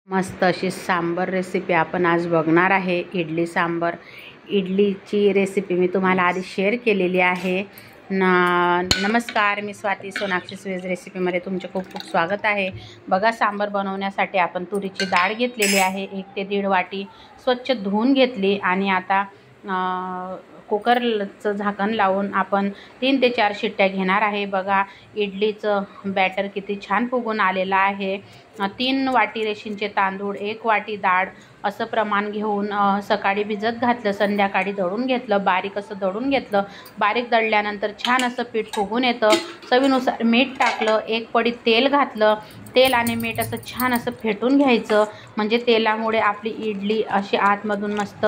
मस्त अशी सांबर रेसिपी आपण आज बघणार आहे। इडली सांबर। इडलीची रेसिपी मी तुम्हाला आधी शेअर केलेली आहे। नमस्कार, मी स्वाती सोनाक्षी स्वेज रेसिपीमध्ये तुमचे खूप खूप स्वागत आहे। बघा, सांबर बनवण्यासाठी आपण तुरीची डाळ घेतलेली आहे 1 ते 1.5 वाटी, स्वच्छ धुवून घेतली आणि आता कुकरचं झाकण लावून आपण 3 ते 4 शिट्ट्या घेणार आहे। बघा, इडलीचं बॅटर किती छान फुगून आलेलं आहे। 3 वाटी रेशनचे तांदूळ, 1 वाटी डाळ असं प्रमाण घेऊन सकाळी भिजत घातलं, संध्याकाळी दळून घेतलं, बारीक असं दळून घेतलं। बारीक दळल्यानंतर छान असं पीठ फुगून येतं। चवीनुसार मीठ टाकलं, 1 पडी तेल घातलं। तेल आणि मीठ असं छान असं फेटून घ्यायचं, म्हणजे तेलामुळे आपली इडली अशी आतमधून मस्त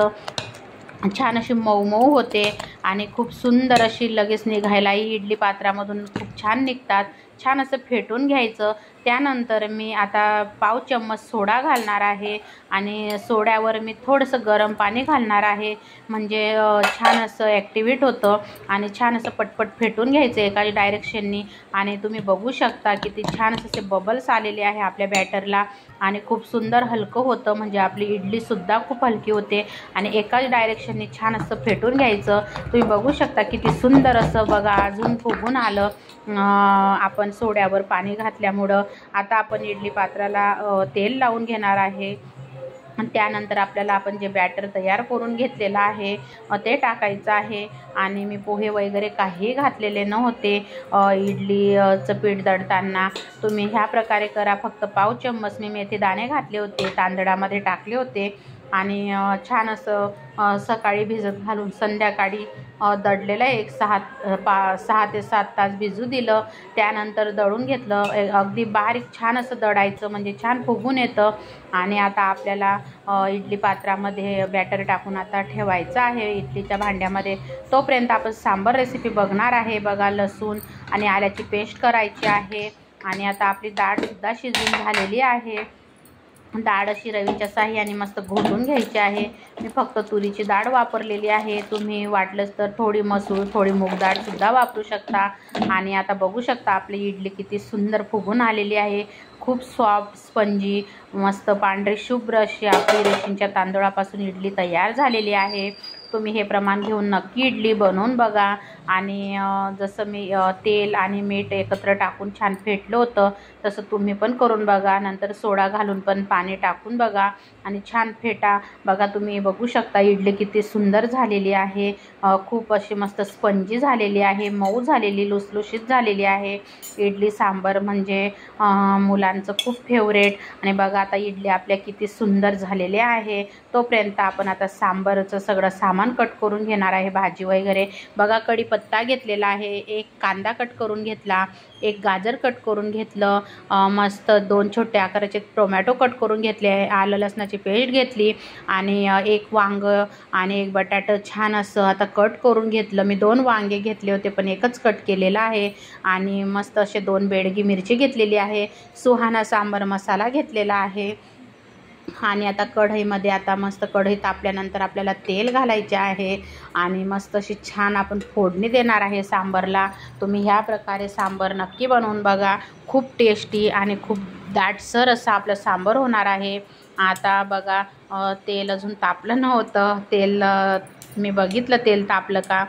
छान अशी मऊ मऊ होते आणि खूप सुंदर अशी लगेच निघायलाही इडली पात्रामधून खूप छान निघतात। छान असं फेटून घ्यायचं। त्यानंतर मी आता पाव चम्मच सोडा घालणार आहे आणि सोड्यावर मी थोडंसं गरम पाणी घालणार आहे, म्हणजे छान असं ॲक्टिवेट होतं आणि छान असं पटपट फेटून घ्यायचं एकाच डायरेक्शननी। आणि तुम्ही बघू शकता किती छान असे बबल्स आलेले आहे आपल्या बॅटरला आणि खूप सुंदर हलकं होतं, म्हणजे आपली इडलीसुद्धा खूप हलकी होते आणि एकाच डायरेक्शननी छान असं फेटून घ्यायचं। तुम्ही बघू शकता किती सुंदर असं बघा अजून फुगून आलं आपण सोड्यावर पाणी घातल्यामुळं। आता आपण इडली पात्राला तेल लावून घेणार आहे आणि त्यानंतर आपल्याला आपण जे बॅटर तयार करून घेतलेलं आहे ते टाकायचं आहे। आणि मी पोहे वगैरे काही घातलेले नव्हते इडलीचं पीठ दळताना। तुम्ही ह्या प्रकारे करा। फक्त पाव चम्मच मी मेथी दाणे घातले होते, तांदळामध्ये टाकले होते आणि छान असं सकाळी भिजत घालून संध्याकाळी दळलेलं एक 6 ते 7 तास भिजू दिलं। त्यानंतर दळून घेतलं, अगदी बारीक छान असं दळायचं, म्हणजे छान फुगून येतं। आणि आता आपल्याला इडली पात्रामध्ये बॅटर टाकून आता ठेवायचं आहे इडलीच्या भांड्यामध्ये। तोपर्यंत आपण सांबर रेसिपी बघणार आहे। बघा, लसूण आणि आल्याची पेस्ट करायची आहे आणि आता आपली डाळसुद्धा शिजून झालेली आहे। डाळ अशी रवीच्या साहाय्याने मस्त घोटून घ्यायची आहे। मी फक्त तुरीची डाळ वापरलेली आहे, तुम्ही वाटलंच तर थोडी मसूर, थोडी मूग डाळसुद्धा वापरू शकता। आणि आता बघू शकता आपली इडली किती सुंदर फुगून आलेली आहे। खूप सॉफ्ट, स्पंजी, मस्त पांढरी शुभ्र अशी आपली रेशनच्या तांदूळापासून इडली तयार झालेली आहे। तुम्ही हे प्रमाण घेऊन नक्की इडली बनवून बघा। आणि जसं मी तेल आणि मीठ एकत्र टाकून छान फेटलं होतं तसं तुम्ही पण करून बघा। नंतर सोडा घालून पण पाणी टाकून बघा आणि छान फेटा। बघा, तुम्ही बघू शकता इडली किती सुंदर झालेली आहे। खूप अशी मस्त स्पंजी झालेली आहे, मऊ झालेली, लुसलुशीत झालेली आहे। इडली सांबर म्हणजे मुलांचं खूप फेवरेट। आणि बघा, आता इडली आपल्या किती सुंदर झालेली आहे। तोपर्यंत आपण आता सांबरचं सगळं सामान कट करून घेणार आहे, भाजी वगैरे। बघा, कढीपत्ता घेतलेला आहे, 1 कांदा कट करून घेतला, 1 गाजर कट करून घेतलं, मस्त 2 छोट्या आकाराचे टोमॅटो कट करून घेतले आहे, आलं लसणाची पेस्ट घेतली आणि 1 वांगं आणि 1 बटाटा छान असं आता कट करून घेतलं। मी 2 वांगे घेतले होते पण एकच कट केलेला आहे आणि मस्त असे 2 बेडगी मिरची घेतलेली आहे, सुहाना सांबर मसाला घेतलेला आहे। आणि आता कढईमध्ये आता मस्त कढई तापल्यानंतर आपल्याला तेल घालायचे आहे आणि मस्त अशी छान आपण फोडणी देणार आहे सांबरला। तुम्ही ह्या प्रकारे सांबर नक्की बनवून बघा, खूप टेस्टी आणि खूप दाटसर असं आपलं सांबर होणार आहे। आता बघा, तेल अजून तापलं नव्हतं, मी बघितलं तेल तापलं का,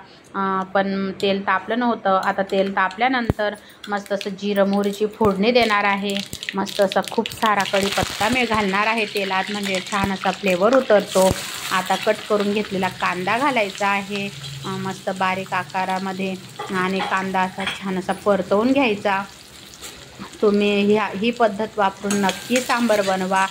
पण तेल तापलं नव्हतं। आता तेल तापल्यानंतर मस्त असं जिरं मोहरीची फोडणी देणार आहे। मस्त असा खूप सारा कढीपत्ता मी घालणार आहे तेलात, म्हणजे छान असा फ्लेवर उतरतो। आता कट करून घेतलेला कांदा घालायचा आहे मस्त बारीक आकारामध्ये आणि कांदा असा छान असा परतवून घ्यायचा। तुम्ही ही पद्धत वापरून नक्की सांबर बनवा।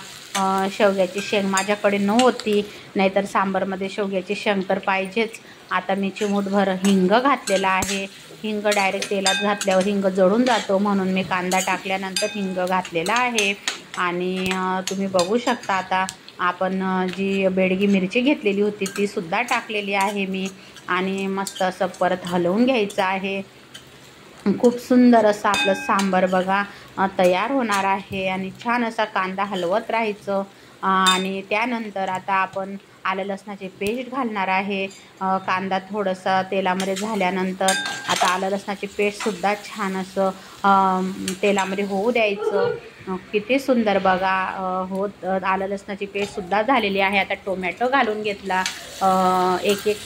शेवग्याची शेंग माझ्याकडे नव्हती, नाहीतर सांबरमध्ये शेवग्याची शेंग तर पाहिजेच। आता मी चिमूटभर हिंग घातलेला आहे। हिंग डायरेक्ट तेलात घातल्यावर हिंग जळून जातो, म्हणून मी कांदा टाकल्यानंतर हिंग घातलेला आहे। आणि तुम्ही बघू शकता आता आपण जी बेडगी मिरची घेतलेली होती ती सुद्धा टाकलेली आहे मी आणि मस्त असं परत हलवून घ्यायचं आहे। खूप सुंदर असं आपलं सांबर बघा तयार होणार आहे आणि छान असा कांदा हलवत राहायचं। आणि त्यानंतर आता आपण आलं लसणाची पेस्ट घालणार आहे। कांदा थोडासा तेलामध्ये झाल्यानंतर आता आलं लसणाची पेस्टसुद्धा छान असं तेलामध्ये होऊ द्यायचं किती सुंदर बघा होत आलं लसणाची पेस्टसुद्धा झालेली आहे. आता टोमॅटो घालून घेतला. एक एक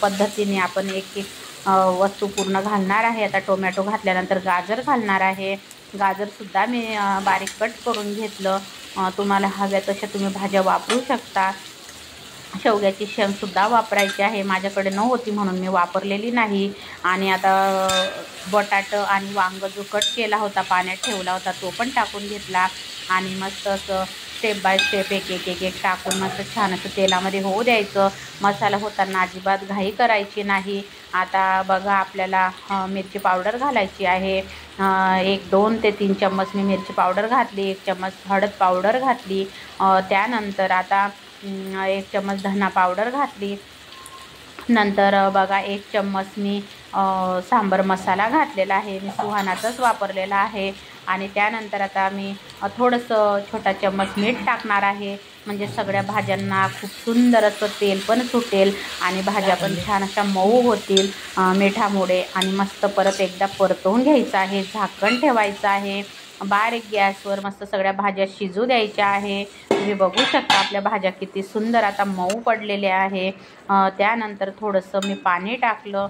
पद्धतीने आपण एक एक वस्तू पूर्ण घालणार आहे. आता टोमॅटो घातल्यानंतर गाजर घालणार आहे. गाजरसुद्धा मी बारीक कट करून घेतलं. तुम्हाला हव्या तशा तुम्ही भाज्या वापरू शकता. शेवग्याची शेंगसुद्धा वापरायची आहे. माझ्याकडे नव्हती म्हणून मी वापरलेली नाही. आणि आता बटाटं आणि वांग जो कट केला होता पाण्यात ठेवला होता तो पण टाकून घेतला. आणि मस्त असं स्टेप बाय स्टेप एक एक एक एक टाकून मस्त छान असं तेलामध्ये होऊ द्यायचं. मसाला होताना अजिबात घाई करायची नाही. आता बघा आपल्याला मिरची पावडर घालायची आहे. 1 2 ते 3 चम्मच मी मिरची पावडर घातली. 1 चम्मच हळद पावडर घातली. त्यानंतर आता 1 चम्मच धना पावडर घातली. नंतर बघा 1 चम्मच मी सांबर मसाला घातलेला आहे. मी सुहानाचाच वापरलेला आहे. आणि त्यानंतर आता मी थोडंसं छोटा चम्मच मीठ टाकणार आहे. म्हणजे सगळ्या भाज्यांना खूप सुंदर असं तेल पण सुटेल आणि भाज्या पण छान अशा मऊ होतील मिठामुळे. आणि मस्त परत एकदा परतवून घ्यायचं आहे. झाकण ठेवायचं आहे. बारीक गॅसवर मस्त सगळ्या भाज्या शिजू द्यायच्या आहे. तुम्ही बघू शकता आपल्या भाज्या किती सुंदर आता मऊ पडलेल्या आहे. त्यानंतर थोडंसं मी पाणी टाकलं.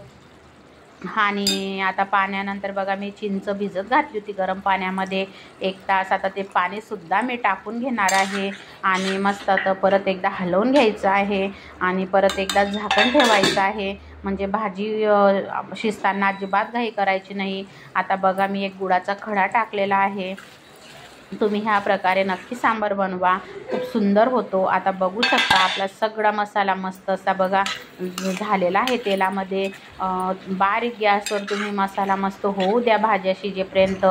आणि आता पाण्यानंतर बघा मी चिंच भिजत घातली होती गरम पाण्यामध्ये 1 तास. आता ते पाणीसुद्धा मी टाकून घेणार आहे. आणि मस्त आता परत एकदा हलवून घ्यायचं आहे. आणि परत एकदा झाकण ठेवायचं आहे. म्हणजे भाजी शिजताना अजिबात घाई करायची नाही. आता बघा मी एक गुळाचा खडा टाकलेला आहे. तुम्ही ह्या प्रकारे नक्की सांबार बनवा. खूप सुंदर होतो. आता बघू शकता आपला सगळा मसाला मस्त असा बघा झालेला आहे तेलामध्ये. बारीक गॅसवर तुम्ही मसाला मस्त होऊ द्या भाज्या शिजेपर्यंत.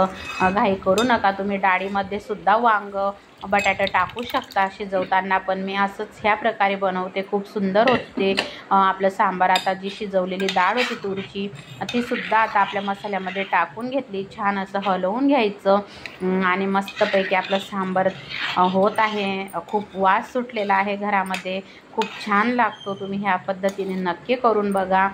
घाई करू नका. तुम्ही डाळीमध्ये सुद्धा वांग बटाटा टाकू शकता शिजवताना. पण मी असंच ह्या प्रकारे बनवते. खूप सुंदर होते आपलं सांबार. आता जी शिजवलेली डाळ होती तुरीची तीसुद्धा आता आपल्या मसाल्यामध्ये टाकून घेतली. छान असं हलवून घ्यायचं. आणि मस्तपैकी आपलं सांबार होत आहे. खूप वास सुटलेला आहे घरामध्ये. खूप छान लागतो. तुम्ही ह्या पद्धतीने नक्की करून बघा.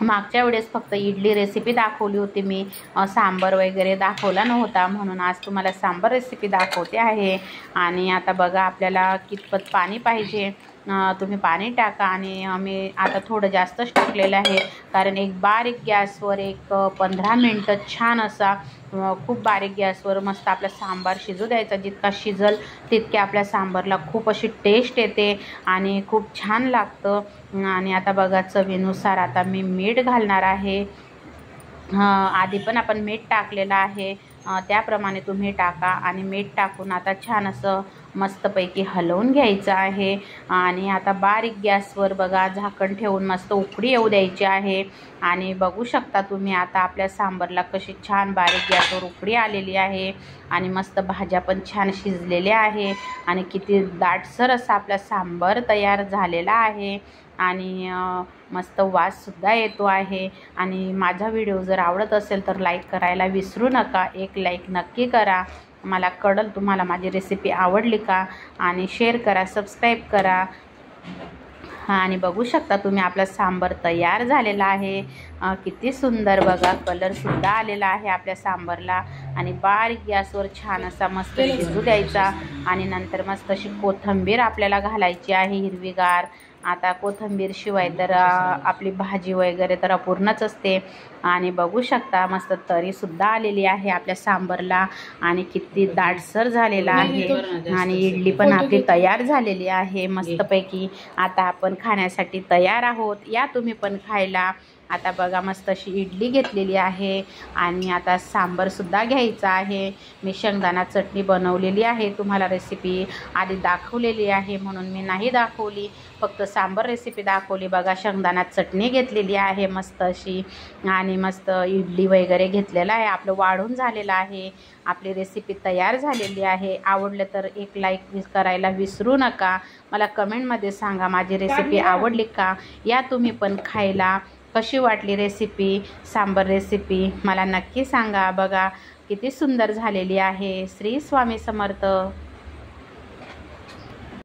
मागच्या वेळेस फक्त इडली रेसिपी दाखवली होती मी. सांबार वगैरे दाखवला नव्हता म्हणून आज तुम्हाला सांबार रेसिपी दाखवते आहे. आणि आता बघा आपल्याला कितपत पाणी पाहिजे तुम्ही पाणी टाका. आणि मी आता थोडं जास्तच टाकलेलं आहे. कारण एक बारीक गॅसवर 15 मिनटं छान असा खूप बारीक गॅसवर मस्त आपला सांबार शिजू द्यायचा. जितका शिजल तितके आपल्या सांबारला खूप अशी टेस्ट येते आणि खूप छान लागतं. आणि आता बघा चवीनुसार आता मी मीठ घालणार आहे. आधी पण आपण मीठ टाकलेलं आहे. त्याप्रमाणे तुम्ही टाका. आणि मीठ टाकून आता छान असं मस्तपैकी हलवून घ्यायचं आहे. आणि आता बारीक गॅसवर बघा झाकण ठेवून मस्त उकळी येऊ द्यायची आहे. आणि बघू शकता तुम्ही आता आपल्या सांबारला कशी छान बारीक गॅसवर उकळी आलेली आहे. आणि मस्त भाज्या पण छान शिजलेल्या आहे. आणि किती दाटसर असा आपला सांबार तयार झालेला आहे. आणि मस्त वाससुद्धा येतो आहे. आणि माझा व्हिडिओ जर आवडत असेल तर लाईक करायला विसरू नका. एक लाईक नक्की करा. मला कळेल तुम्हाला माझी रेसिपी आवडली का. आणि शेअर करा, सबस्क्राईब करा. आणि बघू शकता तुम्ही आपला सांबार तयार झालेला आहे. किती सुंदर बघा कलरसुद्धा आलेला आहे आपल्या सांबारला. आणि बारीक गॅसवर छान असा मस्त शिजू द्यायचा. आणि नंतर मस्त अशी कोथिंबीर आपल्याला घालायची आहे हिरवीगार. आता कोथिंबीर शिवाय तर आपली भाजी वगैरे तर अपूर्णच असते. आणि बघू शकता मस्त तरीसुद्धा आलेली आहे आपल्या सांबारला. आणि किती दाटसर झालेला आहे. आणि इडली पण आपली तयार झालेली आहे मस्तपैकी. आता आपण खाण्यासाठी तयार आहोत. या तुम्ही पण खायला. आता बघा मस्त अशी इडली घेतलेली आहे. आणि आता सांबारसुद्धा घ्यायचा आहे. मी शेंगदाणा चटणी बनवलेली आहे. तुम्हाला रेसिपी आधी दाखवलेली आहे म्हणून मी नाही दाखवली. फक्त सांबार रेसिपी दाखवली. बघा शेंगदाणा चटणी घेतलेली आहे मस्त अशी. आणि मस्त इडली वगैरे घेतलेलं आहे. आपलं वाढून झालेलं आहे. आपली रेसिपी तयार झालेली आहे. आवडलं तर एक लाईक करायला विसरू नका. मला कमेंटमध्ये सांगा माझी रेसिपी आवडली का. या तुम्ही पण खायला. कशी वाटली रेसिपी सांबार रेसिपी मला नक्की सांगा. बघा किती सुंदर झालेली आहे. श्री स्वामी समर्थ.